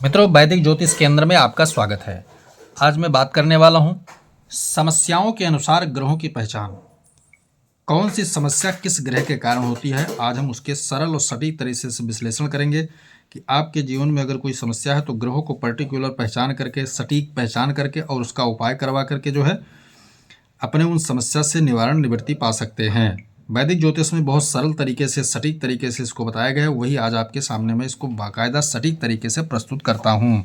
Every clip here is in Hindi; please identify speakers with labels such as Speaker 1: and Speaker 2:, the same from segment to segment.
Speaker 1: मित्रों, वैदिक ज्योतिष केंद्र में आपका स्वागत है। आज मैं बात करने वाला हूं समस्याओं के अनुसार ग्रहों की पहचान। कौन सी समस्या किस ग्रह के कारण होती है, आज हम उसके सरल और सटीक तरीके से विश्लेषण करेंगे कि आपके जीवन में अगर कोई समस्या है तो ग्रहों को पर्टिकुलर पहचान करके, सटीक पहचान करके और उसका उपाय करवा करके जो है अपने उन समस्या से निवृत्ति पा सकते हैं। वैदिक ज्योतिष में बहुत सरल तरीके से, सटीक तरीके से इसको बताया गया है, वही आज आपके सामने मैं इसको बाकायदा सटीक तरीके से प्रस्तुत करता हूं।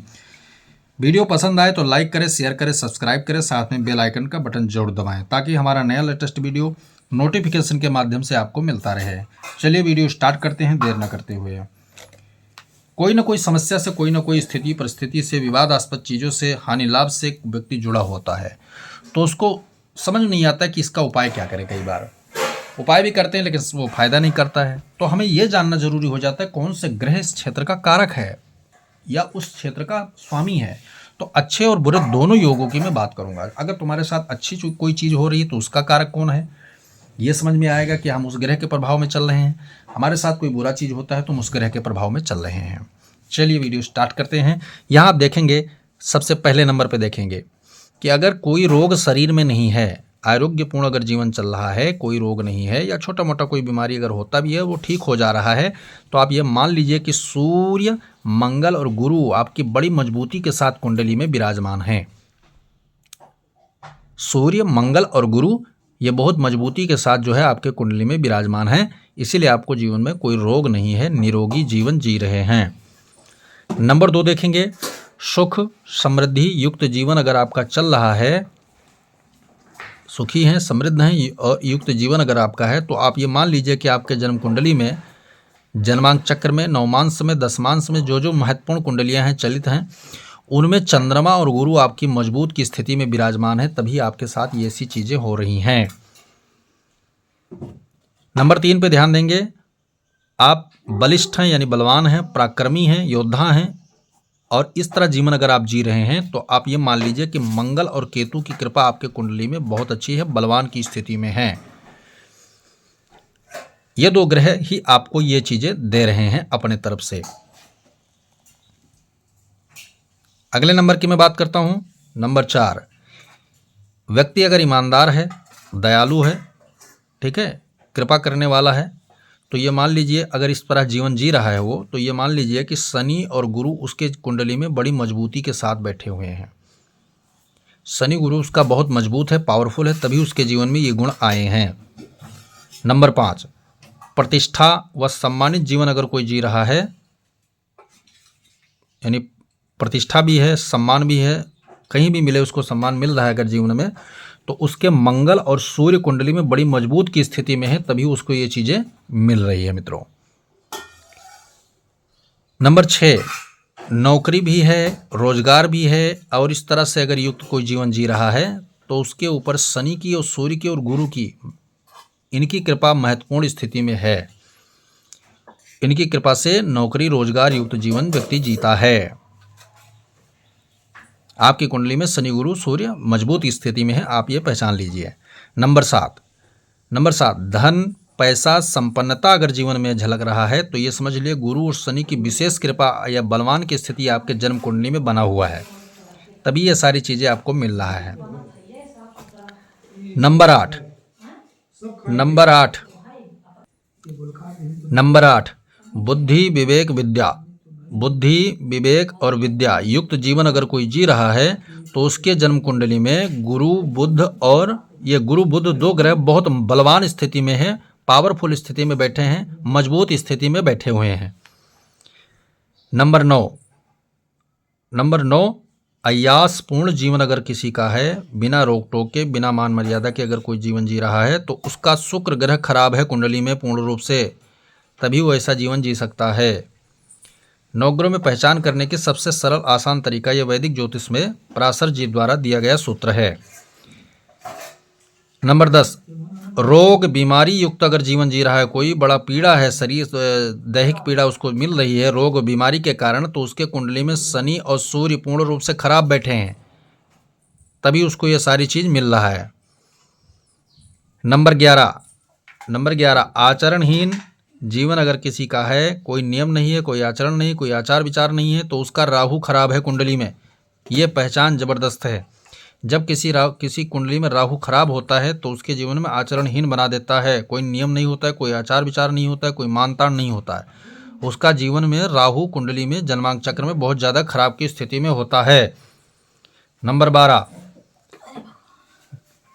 Speaker 1: वीडियो पसंद आए तो लाइक करें, शेयर करें, सब्सक्राइब करें, साथ में बेल आइकन का बटन जरूर दबाएं ताकि हमारा नया लेटेस्ट वीडियो नोटिफिकेशन के माध्यम से आपको मिलता रहे। चलिए वीडियो स्टार्ट करते हैं देर न करते हुए। कोई ना कोई समस्या से, कोई ना कोई स्थिति परिस्थिति से, विवादास्पद चीज़ों से, हानि लाभ से व्यक्ति जुड़ा होता है तो उसको समझ नहीं आता कि इसका उपाय क्या करें। कई बार उपाय भी करते हैं लेकिन वो फायदा नहीं करता है। तो हमें ये जानना जरूरी हो जाता है कौन से ग्रह इस क्षेत्र का कारक है या उस क्षेत्र का स्वामी है। तो अच्छे और बुरे दोनों योगों की मैं बात करूंगा। अगर तुम्हारे साथ अच्छी कोई चीज़ हो रही है तो उसका कारक कौन है, ये समझ में आएगा कि हम उस ग्रह के प्रभाव में चल रहे हैं। हमारे साथ कोई बुरा चीज़ होता है तो हम उस ग्रह के प्रभाव में चल रहे हैं। चलिए वीडियो स्टार्ट करते हैं। यहाँ आप देखेंगे, सबसे पहले नंबर पर देखेंगे कि अगर कोई रोग शरीर में नहीं है, आरोग्यपूर्ण अगर जीवन चल रहा है, कोई रोग नहीं है या छोटा मोटा कोई बीमारी अगर होता भी है वो ठीक हो जा रहा है, तो आप ये मान लीजिए कि सूर्य, मंगल और गुरु आपकी बड़ी मजबूती के साथ कुंडली में विराजमान हैं। सूर्य, मंगल और गुरु ये बहुत मजबूती के साथ जो है आपके कुंडली में विराजमान हैं, इसीलिए आपको जीवन में कोई रोग नहीं है, निरोगी जीवन जी रहे हैं। नंबर 2 देखेंगे, सुख समृद्धि युक्त जीवन अगर आपका चल रहा है, सुखी हैं, समृद्ध हैं और युक्त जीवन अगर आपका है, तो आप ये मान लीजिए कि आपके जन्म कुंडली में, जन्मांक चक्र में, नवमांश में, दशमांश में जो महत्वपूर्ण कुंडलियां हैं, चलित हैं, उनमें चंद्रमा और गुरु आपकी मजबूत की स्थिति में विराजमान है, तभी आपके साथ ये ऐसी चीज़ें हो रही हैं। नंबर 3 पे ध्यान देंगे, आप बलिष्ठ हैं यानी बलवान हैं, पराक्रमी हैं, योद्धा हैं और इस तरह जीवन अगर आप जी रहे हैं तो आप ये मान लीजिए कि मंगल और केतु की कृपा आपके कुंडली में बहुत अच्छी है, बलवान की स्थिति में है। ये 2 ग्रह ही आपको ये चीजें दे रहे हैं अपने तरफ से। अगले नंबर की मैं बात करता हूं, नंबर 4। व्यक्ति अगर ईमानदार है, दयालु है, ठीक है, कृपा करने वाला है, तो ये मान लीजिए अगर इस तरह जीवन जी रहा है वो, तो ये मान लीजिए कि शनि और गुरु उसके कुंडली में बड़ी मजबूती के साथ बैठे हुए हैं। शनि गुरु उसका बहुत मजबूत है, पावरफुल है, तभी उसके जीवन में ये गुण आए हैं। नंबर 5, प्रतिष्ठा व सम्मानित जीवन अगर कोई जी रहा है, यानी प्रतिष्ठा भी है, सम्मान भी है, कहीं भी मिले उसको सम्मान मिल रहा है अगर जीवन में, तो उसके मंगल और सूर्य कुंडली में बड़ी मजबूत की स्थिति में है, तभी उसको ये चीजें मिल रही है मित्रों। नंबर 6, नौकरी भी है, रोजगार भी है और इस तरह से अगर युक्त कोई जीवन जी रहा है तो उसके ऊपर शनि की और सूर्य की और गुरु की, इनकी कृपा महत्वपूर्ण स्थिति में है। इनकी कृपा से नौकरी रोजगार युक्त जीवन व्यक्ति जीता है। आपकी कुंडली में शनि गुरु सूर्य मजबूत स्थिति में है, आप ये पहचान लीजिए। नंबर 7, धन पैसा संपन्नता अगर जीवन में झलक रहा है तो ये समझ लिए गुरु और शनि की विशेष कृपा या बलवान की स्थिति आपके जन्म कुंडली में बना हुआ है, तभी ये सारी चीजें आपको मिल रहा है। नंबर 8, बुद्धि विवेक विद्या, बुद्धि विवेक और विद्या युक्त जीवन अगर कोई जी रहा है तो उसके जन्म कुंडली में गुरु बुध, और ये गुरु बुध 2 ग्रह बहुत बलवान स्थिति में है, पावरफुल स्थिति में बैठे हैं, मजबूत स्थिति में बैठे हुए हैं। नंबर 9, अयासपूर्ण जीवन अगर किसी का है, बिना रोक टोक के, बिना मान मर्यादा के अगर कोई जीवन जी रहा है तो उसका शुक्र ग्रह खराब है कुंडली में पूर्ण रूप से, तभी वो ऐसा जीवन जी सकता है। 9 ग्रहों में पहचान करने के सबसे सरल आसान तरीका यह वैदिक ज्योतिष में पराशर जी द्वारा दिया गया सूत्र है। नंबर 10, रोग बीमारी युक्त अगर जीवन जी रहा है, कोई बड़ा पीड़ा है, शरीर दैहिक पीड़ा उसको मिल रही है रोग बीमारी के कारण, तो उसके कुंडली में शनि और सूर्य पूर्ण रूप से खराब बैठे हैं, तभी उसको ये सारी चीज मिल रहा है। नंबर 11, आचरणहीन जीवन अगर किसी का है, कोई नियम नहीं है, कोई आचरण नहीं, कोई आचार विचार नहीं है, तो उसका राहु खराब है कुंडली में। ये पहचान जबरदस्त है। जब किसी कुंडली में राहु खराब होता है तो उसके जीवन में आचरणहीन बना देता है। कोई नियम नहीं होता है, कोई आचार विचार नहीं होता है, कोई मानतान नहीं होता है। उसका जीवन में राहु कुंडली में जन्मांक चक्र में बहुत ज़्यादा खराब की स्थिति में होता है। नंबर 12,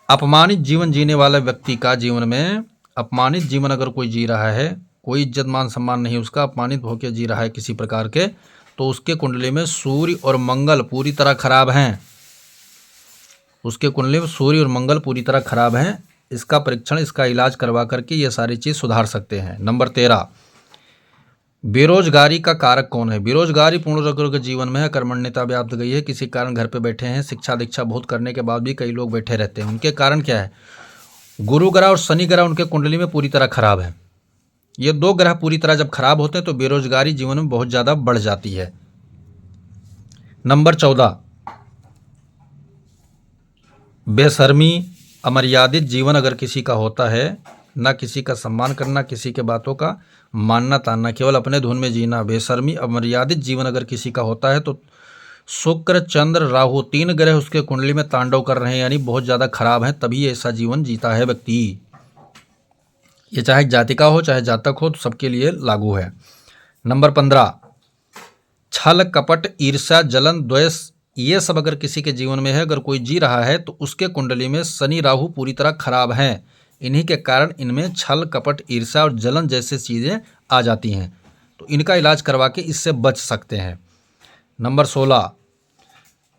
Speaker 1: अपमानित जीवन जीने वाले व्यक्ति का जीवन में, अपमानित जीवन अगर कोई जी रहा है, कोई इज्जत मान सम्मान नहीं उसका, अपमानित होकर जी रहा है किसी प्रकार के, तो उसके कुंडली में सूर्य और मंगल पूरी तरह खराब हैं। उसके कुंडली में सूर्य और मंगल पूरी तरह खराब हैं। इसका परीक्षण, इसका इलाज करवा करके ये सारी चीज़ सुधार सकते हैं। नंबर 13, बेरोजगारी का कारक कौन है? बेरोजगारी पूर्ण रोगियों के जीवन में है, कर्मण्यता व्याप्त गई है, किसी कारण घर पे बैठे हैं, शिक्षा दीक्षा बहुत करने के बाद भी कई लोग बैठे रहते हैं। उनके कारण क्या है? गुरु ग्रह और शनि ग्रह उनके कुंडली में पूरी तरह खराब है। ये दो ग्रह पूरी तरह जब खराब होते हैं तो बेरोजगारी जीवन में बहुत ज़्यादा बढ़ जाती है। नंबर 14, बेशर्मी अमर्यादित जीवन अगर किसी का होता है, ना किसी का सम्मान करना, किसी के बातों का मानना तानना, केवल अपने धुन में जीना, बेशर्मी अमर्यादित जीवन अगर किसी का होता है तो शुक्र चंद्र राहु 3 ग्रह उसके कुंडली में तांडव कर रहे हैं, यानी बहुत ज़्यादा खराब है, तभी ऐसा जीवन जीता है व्यक्ति। ये चाहे जातिका हो चाहे जातक हो, तो सबके लिए लागू है। नंबर 15, छल कपट ईर्ष्या जलन द्वेष, ये सब अगर किसी के जीवन में है, अगर कोई जी रहा है तो उसके कुंडली में शनि राहु पूरी तरह खराब हैं। इन्हीं के कारण इनमें छल कपट ईर्ष्या और जलन जैसी चीज़ें आ जाती हैं, तो इनका इलाज करवा के इससे बच सकते हैं। नंबर 16,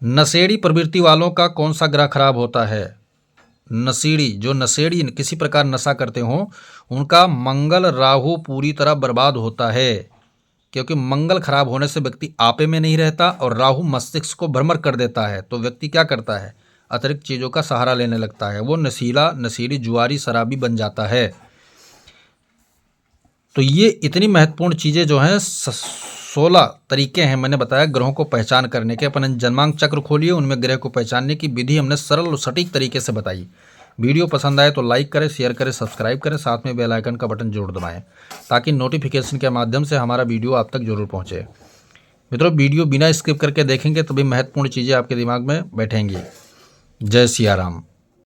Speaker 1: नशेड़ी प्रवृत्ति वालों का कौन सा ग्रह खराब होता है? नशेड़ी, जो नशेड़ी किसी प्रकार नशा करते हों, उनका मंगल राहु पूरी तरह बर्बाद होता है, क्योंकि मंगल खराब होने से व्यक्ति आपे में नहीं रहता और राहु मस्तिष्क को भ्रमर कर देता है। तो व्यक्ति क्या करता है? अतिरिक्त चीज़ों का सहारा लेने लगता है, वो नशीली जुआरी शराबी बन जाता है। तो ये इतनी महत्वपूर्ण चीज़ें जो हैं, 16 तरीके हैं मैंने बताया ग्रहों को पहचान करने के। अपन जन्मांक चक्र खोलिए, उनमें ग्रह को पहचानने की विधि हमने सरल और सटीक तरीके से बताई। वीडियो पसंद आए तो लाइक करें, शेयर करें, सब्सक्राइब करें, साथ में बेल आइकन का बटन जरूर दबाएं, ताकि नोटिफिकेशन के माध्यम से हमारा वीडियो आप तक जरूर पहुंचे। मित्रों, वीडियो बिना स्किप करके देखेंगे तभी महत्वपूर्ण चीज़ें आपके दिमाग में बैठेंगी। जय सिया राम।